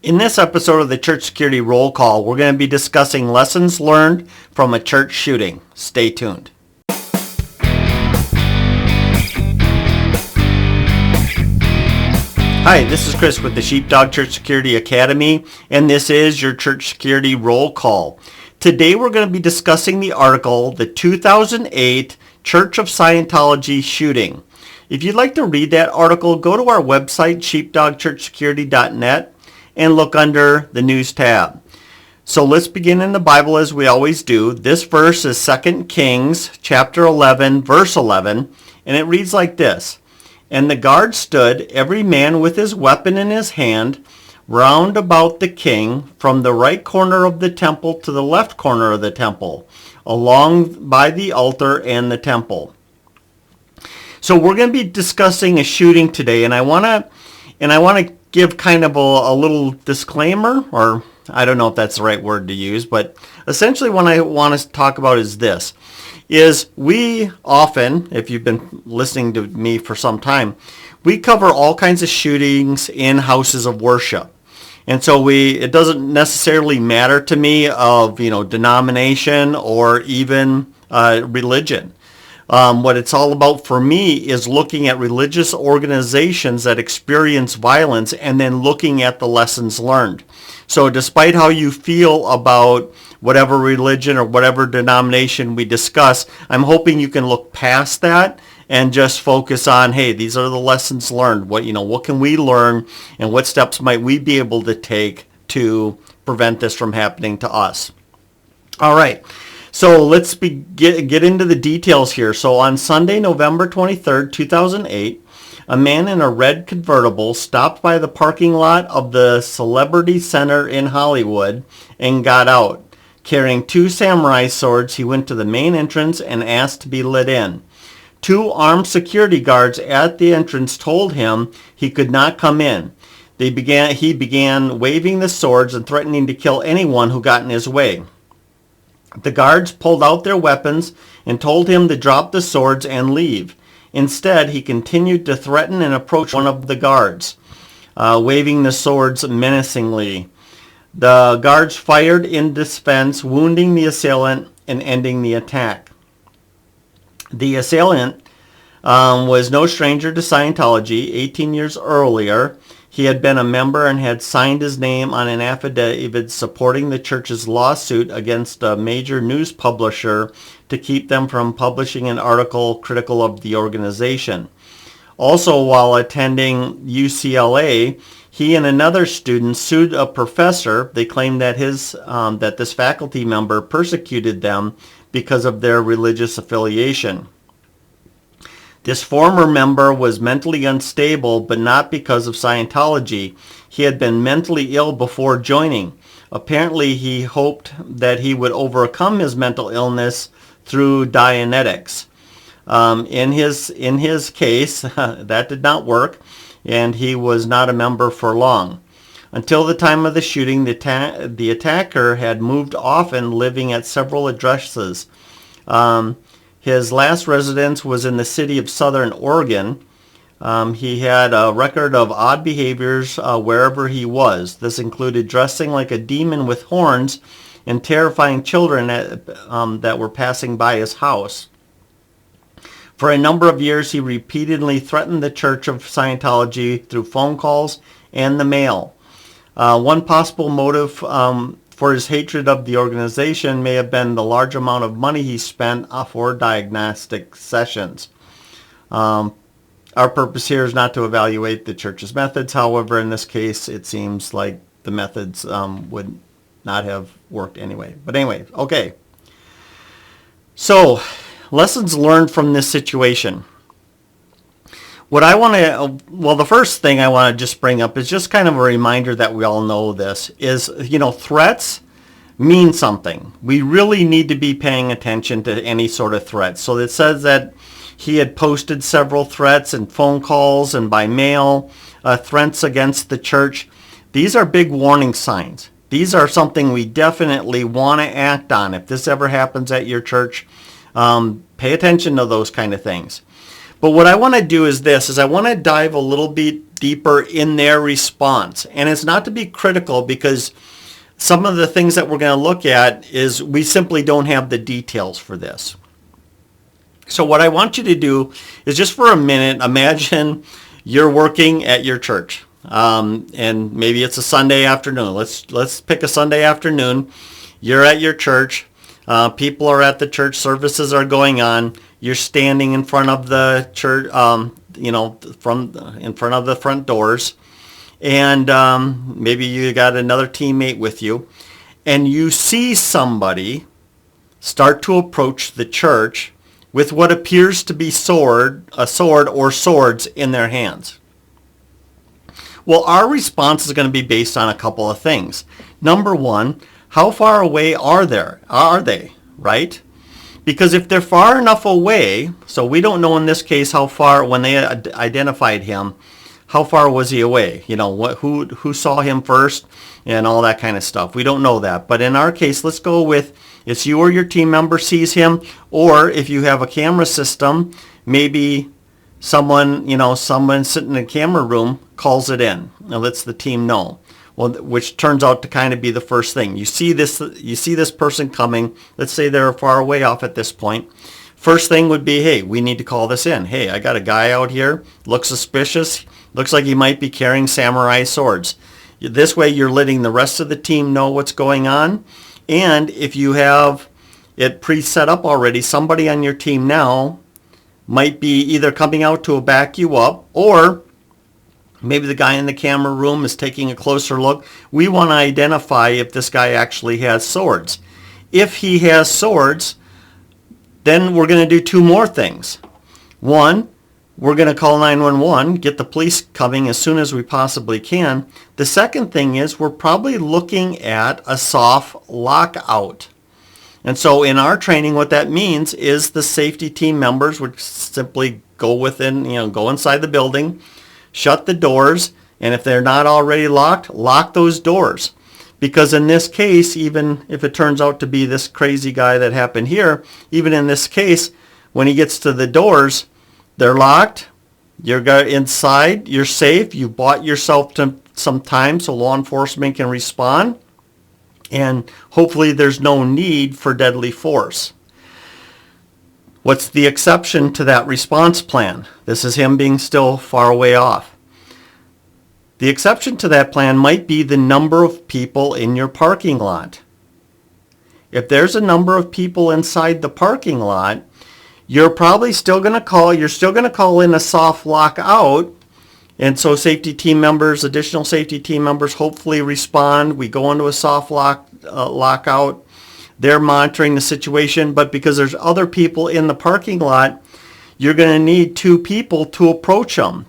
In this episode of the Church Security Roll Call, we're going to be discussing lessons learned from a church shooting. Stay tuned. Hi, this is Chris with the Sheepdog Church Security Academy, and this is your Church Security Roll Call. Today we're going to be discussing the article, The 2008 Church of Scientology Shooting. If you'd like to read that article, go to our website, sheepdogchurchsecurity.net, and look under the News tab. So let's begin in the Bible as we always do. This verse is 2 Kings chapter 11, verse 11, and it reads like this. And the guard stood, every man with his weapon in his hand, round about the king, from the right corner of the temple to the left corner of the temple, along by the altar and the temple. So we're going to be discussing a shooting today, and I want to give kind of a little disclaimer, or I don't know if that's the right word to use, but essentially what I want to talk about is this, is we often, if you've been listening to me for some time, we cover all kinds of shootings in houses of worship. And so it doesn't necessarily matter to me of, denomination or even religion. What it's all about for me is looking at religious organizations that experience violence and then looking at the lessons learned. So despite how you feel about whatever religion or whatever denomination we discuss, I'm hoping you can look past that and just focus on, hey, these are the lessons learned. What can we learn, and what steps might we be able to take to prevent this from happening to us? All right. So let's get into the details here. So on Sunday, November 23rd, 2008, a man in a red convertible stopped by the parking lot of the Celebrity Center in Hollywood and got out. Carrying two samurai swords, he went to the main entrance and asked to be let in. Two armed security guards at the entrance told him he could not come in. He began waving the swords and threatening to kill anyone who got in his way. The guards pulled out their weapons and told him to drop the swords and leave. Instead, he continued to threaten and approach one of the guards, waving the swords menacingly. The guards fired in defense, wounding the assailant and ending the attack. The assailant was no stranger to Scientology. 18 years earlier, he had been a member and had signed his name on an affidavit supporting the church's lawsuit against a major news publisher to keep them from publishing an article critical of the organization. Also, while attending UCLA, he and another student sued a professor. They claimed that that this faculty member persecuted them because of their religious affiliation. This former member was mentally unstable, but not because of Scientology. He had been mentally ill before joining. Apparently, he hoped that he would overcome his mental illness through Dianetics. In his case, that did not work, and he was not a member for long. Until the time of the shooting, the attacker had moved often, living at several addresses. His last residence was in the city of Southern Oregon. He had a record of odd behaviors wherever he was. This included dressing like a demon with horns and terrifying children that were passing by his house. For a number of years, he repeatedly threatened the Church of Scientology through phone calls and the mail. One possible motive for his hatred of the organization may have been the large amount of money he spent for diagnostic sessions. Our purpose here is not to evaluate the church's methods. However, in this case, it seems like the methods would not have worked anyway. But anyway, okay. So, lessons learned from this situation. The first thing I want to just bring up is just kind of a reminder that we all know this is, threats mean something. We really need to be paying attention to any sort of threat. So it says that he had posted several threats and phone calls and by mail, threats against the church. These are big warning signs. These are something we definitely want to act on. If this ever happens at your church, pay attention to those kind of things. But what I want to do is I want to dive a little bit deeper in their response. And it's not to be critical, because some of the things that we're going to look at is we simply don't have the details for this. So what I want you to do is, just for a minute, imagine you're working at your church. And maybe it's a Sunday afternoon. Let's pick a Sunday afternoon. You're at your church. People are at the church. Services are going on. You're standing in front of the church, in front of the front doors. And maybe you got another teammate with you. And you see somebody start to approach the church with what appears to be a sword or swords in their hands. Well, our response is going to be based on a couple of things. Number one, how far away are they, right? Because if they're far enough away, so we don't know in this case how far, when they identified him, how far was he away? Who saw him first and all that kind of stuff. We don't know that. But in our case, let's go with, it's you or your team member sees him, or if you have a camera system, maybe someone sitting in a camera room calls it in and lets the team know. Well, which turns out to kind of be the first thing. You see this person coming. Let's say they're far away off at this point. First thing would be, hey, we need to call this in. Hey, I got a guy out here, looks suspicious, looks like he might be carrying samurai swords. This way you're letting the rest of the team know what's going on. And if you have it pre-set up already, somebody on your team now might be either coming out to back you up, or maybe the guy in the camera room is taking a closer look. We want to identify if this guy actually has swords. If he has swords, then we're going to do two more things. One, we're going to call 911, get the police coming as soon as we possibly can. The second thing is, we're probably looking at a soft lockout. And so in our training, what that means is the safety team members would simply go inside the building, shut the doors, and if they're not already locked, lock those doors. Because in this case, even if it turns out to be this crazy guy that happened here, even in this case, when he gets to the doors, they're locked, you're inside, you're safe, you bought yourself some time so law enforcement can respond, and hopefully there's no need for deadly force. What's the exception to that response plan? This is him being still far away off. The exception to that plan might be the number of people in your parking lot. If there's a number of people inside the parking lot, you're probably still going to call in a soft lockout. And so additional safety team members hopefully respond. We go into a soft lockout. They're monitoring the situation, but because there's other people in the parking lot, you're going to need two people to approach them.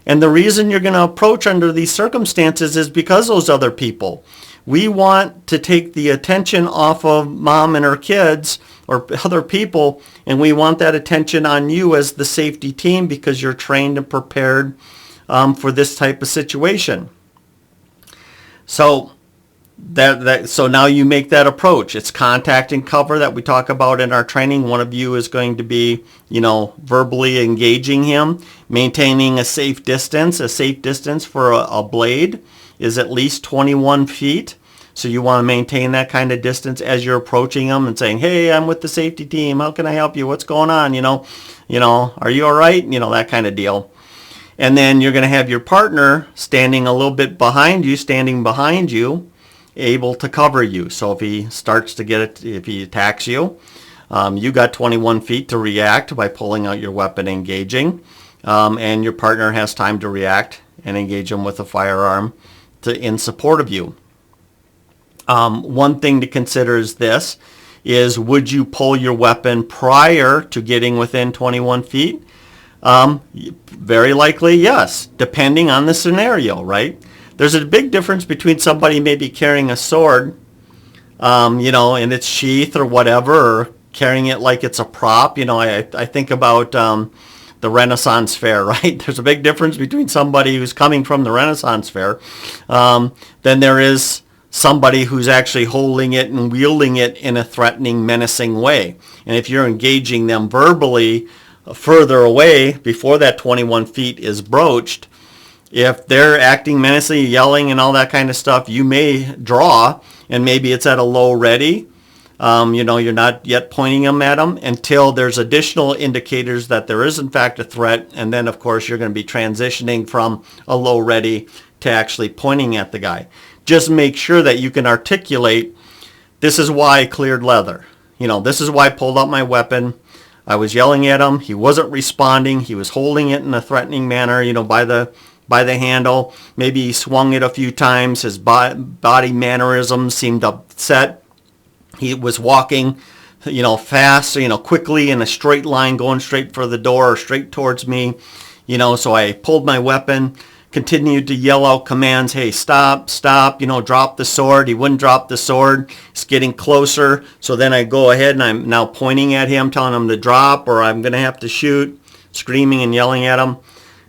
And the reason you're going to approach under these circumstances is because those other people. We want to take the attention off of mom and her kids or other people, and we want that attention on you as the safety team, because you're trained and prepared for this type of situation. So so now you make that approach. It's contact and cover that we talk about in our training. One of you is going to be, verbally engaging him, maintaining a safe distance. A safe distance for a blade is at least 21 feet. So you want to maintain that kind of distance as you're approaching them and saying, hey, I'm with the safety team. How can I help you? What's going on? Are you all right? That kind of deal. And then you're going to have your partner standing a little bit behind you, able to cover you. So if he starts to if he attacks you, you got 21 feet to react by pulling out your weapon, engaging, and your partner has time to react and engage him with a firearm in support of you. One thing to consider is would you pull your weapon prior to getting within 21 feet? Very likely, yes, depending on the scenario, right? There's a big difference between somebody maybe carrying a sword, in its sheath or whatever, or carrying it like it's a prop. I think about the Renaissance Fair, right? There's a big difference between somebody who's coming from the Renaissance Fair than there is somebody who's actually holding it and wielding it in a threatening, menacing way. And if you're engaging them verbally further away before that 21 feet is broached, If they're acting menacingly, yelling and all that kind of stuff, you may draw, and maybe it's at a low ready. You're not yet pointing them at them until there's additional indicators that there is in fact a threat. And then of course you're going to be transitioning from a low ready to actually pointing at the guy. Just make sure that you can articulate, this is why I cleared leather. This is why I pulled out my weapon. I was yelling at him. He wasn't responding. He was holding it in a threatening manner, by the handle. Maybe he swung it a few times. His body mannerisms seemed upset. He was walking, fast, quickly in a straight line, going straight for the door or straight towards me. So I pulled my weapon, continued to yell out commands. Hey, stop, drop the sword. He wouldn't drop the sword. It's getting closer. So then I go ahead and I'm now pointing at him, telling him to drop or I'm going to have to shoot, screaming and yelling at him,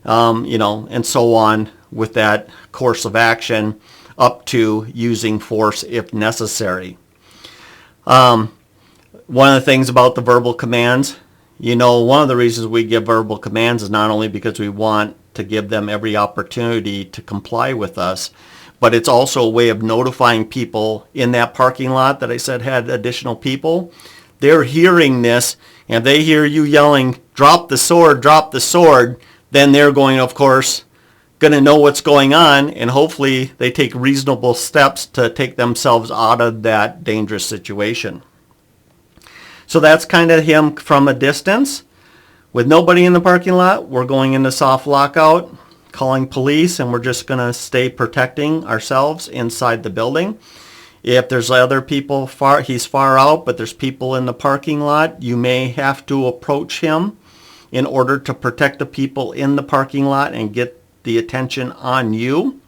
and so on with that course of action up to using force if necessary. One of the things about the verbal commands, one of the reasons we give verbal commands is not only because we want to give them every opportunity to comply with us, but it's also a way of notifying people in that parking lot that I said had additional people. They're hearing this, and they hear you yelling, drop the sword, then they're going, of course, going to know what's going on, and hopefully they take reasonable steps to take themselves out of that dangerous situation. So that's kind of him from a distance. With nobody in the parking lot, we're going into soft lockout, calling police, and we're just going to stay protecting ourselves inside the building. If there's other people, he's far out, but there's people in the parking lot, you may have to approach him in order to protect the people in the parking lot and get the attention on you.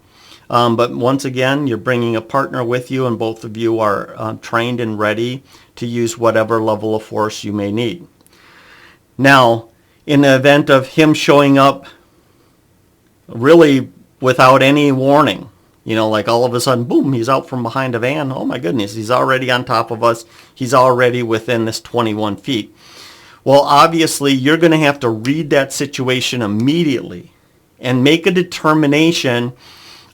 But once again, you're bringing a partner with you, and both of you are trained and ready to use whatever level of force you may need. Now, in the event of him showing up really without any warning, like all of a sudden, boom, he's out from behind a van. Oh my goodness, he's already on top of us. He's already within this 21 feet. Well, obviously, you're going to have to read that situation immediately and make a determination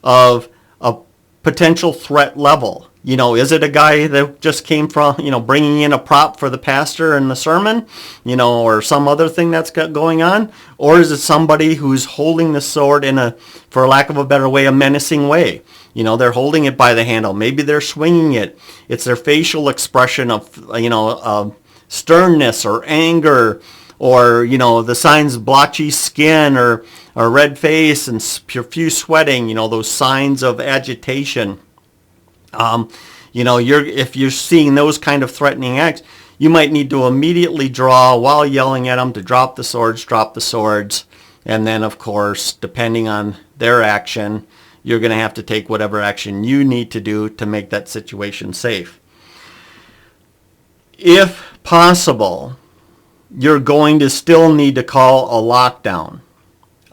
of a potential threat level. Is it a guy that just came from, bringing in a prop for the pastor and the sermon, or some other thing that's going on? Or is it somebody who's holding the sword in a, for lack of a better way, a menacing way? They're holding it by the handle. Maybe they're swinging it. It's their facial expression of, sternness or anger, or, the signs of blotchy skin or a red face and profuse sweating, those signs of agitation. If you're seeing those kind of threatening acts, you might need to immediately draw while yelling at them to drop the swords. And then, of course, depending on their action, you're going to have to take whatever action you need to do to make that situation safe. If possible, you're going to still need to call a lockdown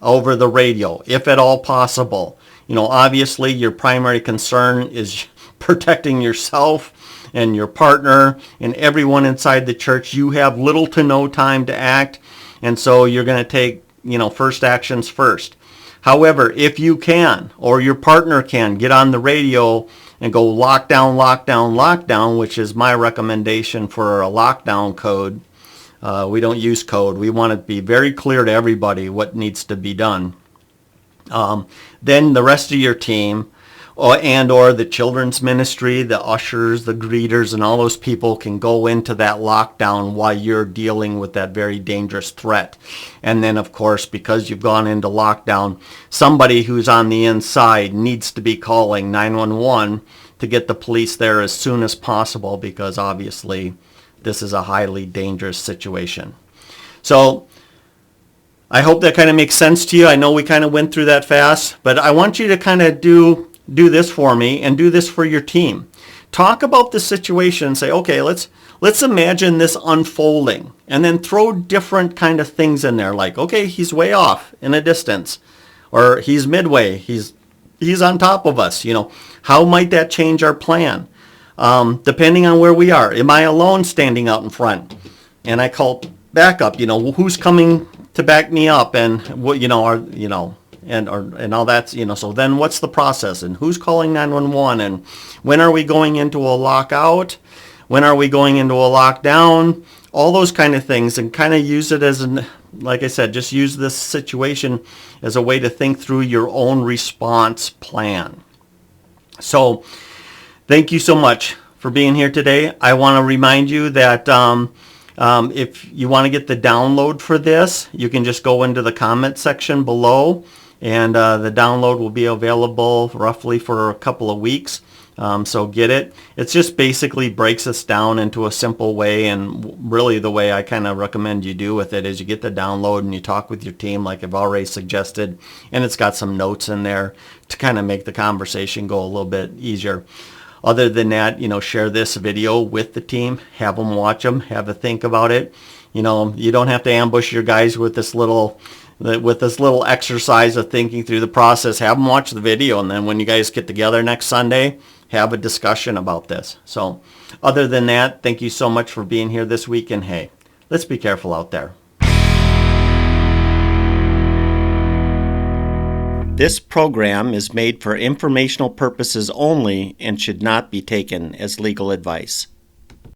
over the radio, if at all possible. Obviously your primary concern is protecting yourself and your partner and everyone inside the church. You have little to no time to act, and so you're going to take, first actions first. However, if you can, or your partner can, get on the radio and go lockdown, which is my recommendation for a lockdown code. We don't use code. We want it to be very clear to everybody what needs to be done. Then the rest of your team or the children's ministry, the ushers, the greeters, and all those people can go into that lockdown while you're dealing with that very dangerous threat. And then, of course, because you've gone into lockdown, somebody who's on the inside needs to be calling 911 to get the police there as soon as possible, because obviously this is a highly dangerous situation. So I hope that kind of makes sense to you. I know we kind of went through that fast, but I want you to kind of do this for me and do this for your team. Talk about the situation and say, okay, let's imagine this unfolding, and then throw different kind of things in there, like, okay, he's way off in a distance, or he's midway, he's on top of us. How might that change our plan? Depending on where we are. Am I alone standing out in front? And I call backup, who's coming to back me up, and what, and all that's, so then what's the process, and who's calling 911, and when are we going into a lockout, when are we going into a lockdown, all those kind of things, and kind of use it as like I said, just use this situation as a way to think through your own response plan. So thank you so much for being here today. I want to remind you that if you want to get the download for this, you can just go into the comment section below, and the download will be available roughly for a couple of weeks. So get it. It just basically breaks us down into a simple way, and really the way I kind of recommend you do with it is you get the download and you talk with your team like I've already suggested, and it's got some notes in there to kind of make the conversation go a little bit easier. Other than that, share this video with the team, have them watch them, have a think about it. You don't have to ambush your guys with this little exercise of thinking through the process. Have them watch the video, and then when you guys get together next Sunday, have a discussion about this. So other than that, thank you so much for being here this week, and hey, let's be careful out there. This program is made for informational purposes only and should not be taken as legal advice.